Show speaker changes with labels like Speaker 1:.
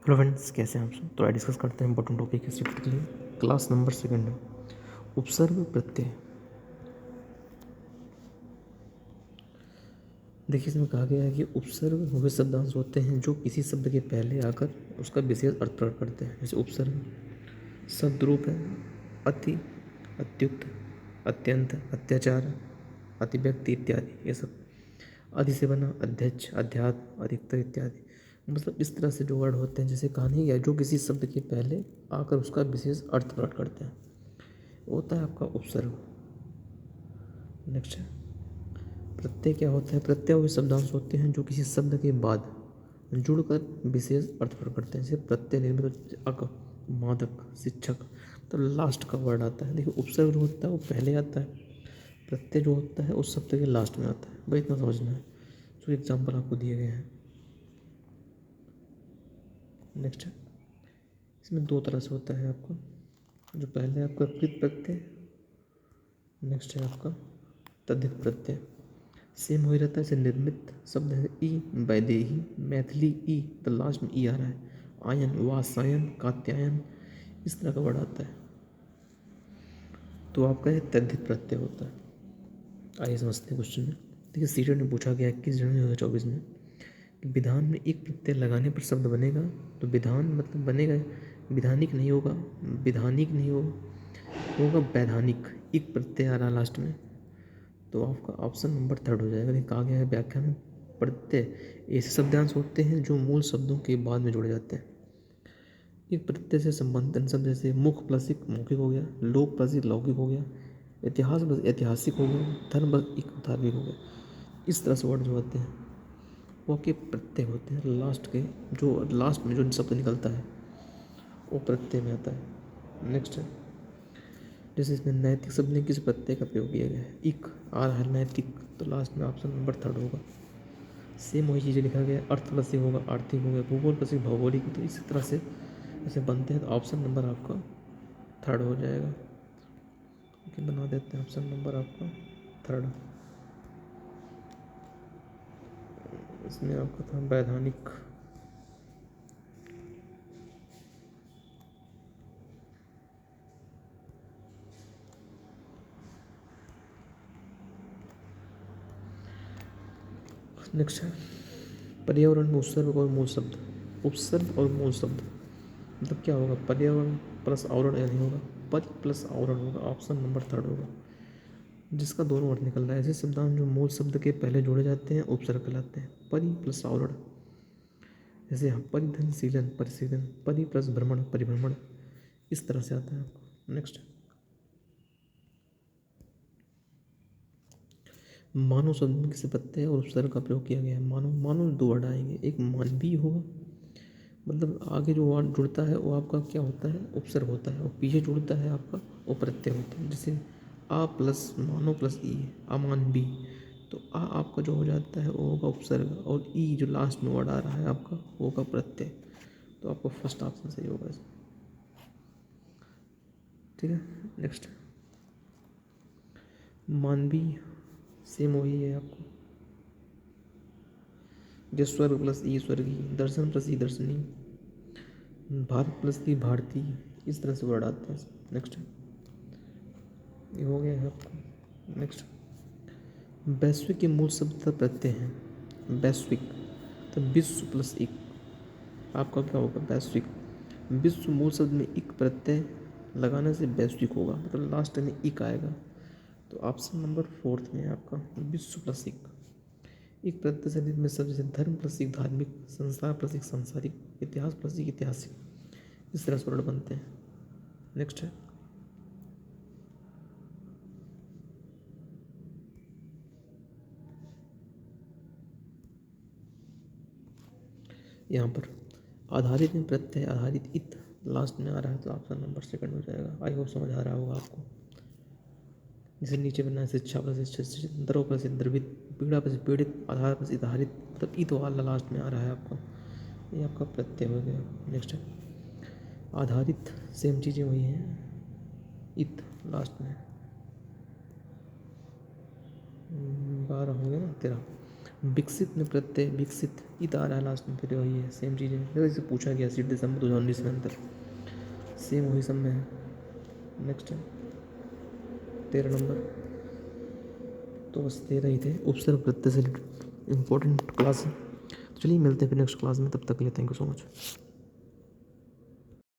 Speaker 1: Hello friends, कैसे हैं आप सब। तो आज डिस्कस करते हैं इंपॉर्टेंट टॉपिक हिस्ट्री के लिए। क्लास नंबर सेकंड में उपसर्ग प्रत्यय। देखिए, इसमें कहा गया है कि उपसर्ग वे शब्दांश होते हैं जो किसी शब्द के पहले आकर उसका विशेष अर्थ प्रकट करते हैं। जैसे उपसर्ग शब्द रूप है अति, अत्युक्त, अत्यंत, अत्याचार, अतिव्यक्ति इत्यादि। ये सब आदि से बना अध्यक्ष, अध्यात्म, अधिकतर इत्यादि। मतलब इस तरह से जो वर्ड होते हैं, जैसे कहानी या जो किसी शब्द के पहले आकर उसका विशेष अर्थ प्रकट करते हैं, वो होता है आपका उपसर्ग। नेक्स्ट है प्रत्यय। क्या होता है? प्रत्यय वे शब्दांश होते हैं जो किसी शब्द के बाद जुड़कर विशेष अर्थ प्रकट करते हैं। जैसे प्रत्यय निर्मित अक, मादक, शिक्षक, तो लास्ट का वर्ड आता है। देखिए, उपसर्ग जो होता है वो पहले आता है, प्रत्यय जो होता है उस शब्द के लास्ट में आता है। भाई इतना समझना है। जो एग्जाम्पल आपको दिए गए हैं। नेक्स्ट है, इसमें दो तरह से होता है आपका। जो पहले आपका कृत प्रत्यय, नेक्स्ट है आपका तद्धित प्रत्यय। सेम हो ही रहता है। जैसे निर्मित शब्द है ई, वैदेही, मैथिली ई, तो लास्ट में ई आ रहा है। आयन, वासायन, कात्यायन, इस तरह का वर्ड आता है, तो आपका ये तद्धित प्रत्यय होता है। आइए समझते हैं क्वेश्चन में। देखिए, सीटेट में पूछा गया 21 जनवरी 2024 में कि विधान में एक प्रत्यय लगाने पर शब्द बनेगा। तो विधान मतलब बनेगा, विधानिक नहीं होगा, विधानिक नहीं होगा वैधानिक। एक प्रत्यय आ रहा लास्ट में, तो आपका ऑप्शन नंबर थर्ड हो जाएगा। कहा गया है व्याख्या में प्रत्यय ऐसे शब्दांश होते हैं जो मूल शब्दों के बाद में जोड़े जाते हैं। एक प्रत्यय से संबंधित शब्द जैसे मुख प्लस एक मौखिक हो गया, लोक प्लस एक लौकिक हो गया, इतिहास प्लस ऐतिहासिक हो गया, धर्म प्लस एक धार्मिक हो गया। इस तरह से वर्ड जो होते हैं वो के प्रत्यय होते हैं। लास्ट के जो लास्ट में जो शब्द निकलता है वो प्रत्यय में आता है। नेक्स्ट है, जैसे इसमें नैतिक शब्द ने किस प्रत्यय का प्रयोग किया गया है? इक आ रहा है नैतिक, तो लास्ट में ऑप्शन नंबर थर्ड होगा। सेम वही चीज़ें लिखा गया है। अर्थ प्लस से होगा आर्थिक हो गया, भूगोल प्लस भौगोलिक, तो इसी तरह से ऐसे बनते हैं। तो ऑप्शन नंबर आपका थर्ड हो जाएगा। ओके, बना देते हैं ऑप्शन नंबर आपका थर्ड। इसमें आपका था वैधानिक। नेक्स्ट है पर्यावरण में उपसर्ग और मूल शब्द। उपसर्ग और मूल शब्द मतलब क्या होगा? पर्यावरण प्लस आवरण नहीं होगा, परि प्लस आवरण होगा। ऑप्शन नंबर थर्ड होगा, जिसका दोनों अर्थ निकल रहा है। ऐसे शब्दांश जो मूल शब्द के पहले जोड़े जाते हैं उपसर्ग कहलाते हैं। परि प्लस आवरण, जैसे परिधन, शीलन, परिशीलन, परि प्लस भ्रमण, परिभ्रमण, इस तरह से आता है आपको। नेक्स्ट, मानव शब्द में किसी प्रत्यय और उपसर्ग का प्रयोग किया गया है। मानव, मानव दो वर्ड आएंगे, एक मानवीय होगा, मतलब आगे जो वर्ड जुड़ता है वो आपका क्या होता है? उपसर्ग होता है, और पीछे जुड़ता है आपका वो प्रत्यय होता है। जैसे आ प्लस मानो प्लस ई, अमानवी, तो आ आपका जो हो जाता है वो होगा उपसर्ग, और ई जो लास्ट में वर्ड आ रहा है आपका वो होगा प्रत्यय। तो आपका फर्स्ट ऑप्शन सही होगा इसमें। ठीक है, नेक्स्ट मानवीय, सेम वही है आपको। जो स्वर्ग प्लस ई स्वर्गीय, दर्शन प्लस ई दर्शनी, भारत प्लस ई भारतीय, इस तरह से वर्ड आता है। नेक्स्ट, ये हो गया है आपका। नेक्स्ट, वैश्विक के मूल शब्द का प्रत्यय है वैश्विक, तो विश्व प्लस एक, आपका क्या होगा? वैश्विक। विश्व मूल शब्द में एक प्रत्यय लगाने से वैश्विक होगा, मतलब लास्ट में एक आएगा। तो ऑप्शन नंबर फोर्थ में है आपका विश्व प्लस एक प्रत्यय से में शब्द जैसे धर्म प्लस एक धार्मिक, संसार प्लस एक सांसारिक, इतिहास प्लस एक ऐतिहासिक, इस तरह से वर्ड बनते हैं। नेक्स्ट है, यहाँ पर आधारित में प्रत्यय आधारित इत लास्ट में आ रहा है, तो ऑप्शन नंबर सेकंड हो जाएगा। आई होप समझ आ रहा होगा आपको। जैसे नीचे बना है शिक्षा प्लस शिक्षित, द्रव प्लस द्रवित, पीड़ा प्लस पीड़ित, आधार प्लस आधारित, मतलब इत वाला लास्ट में आ रहा है आपका, ये आपका प्रत्यय हो गया। नेक्स्ट है आधारित, सेम चीज़ें वही हैं, इत लास्ट में। 12 हो गया ना, 13। विकसित में प्रत्यय विकसित इत आ रहा है लास्ट में, फिर वही है सेम चीज़ें, देखो इसे पूछा गया 8 दिसंबर 2019 में अंतर सेम वही सब में है। नेक्स्ट है 13 नंबर, तो बस 13 ही थे उपसर्ग प्रत्यय से इम्पोर्टेंट क्लास है। तो चलिए मिलते हैं फिर नेक्स्ट क्लास में, तब तक के लिए थैंक यू सो मच।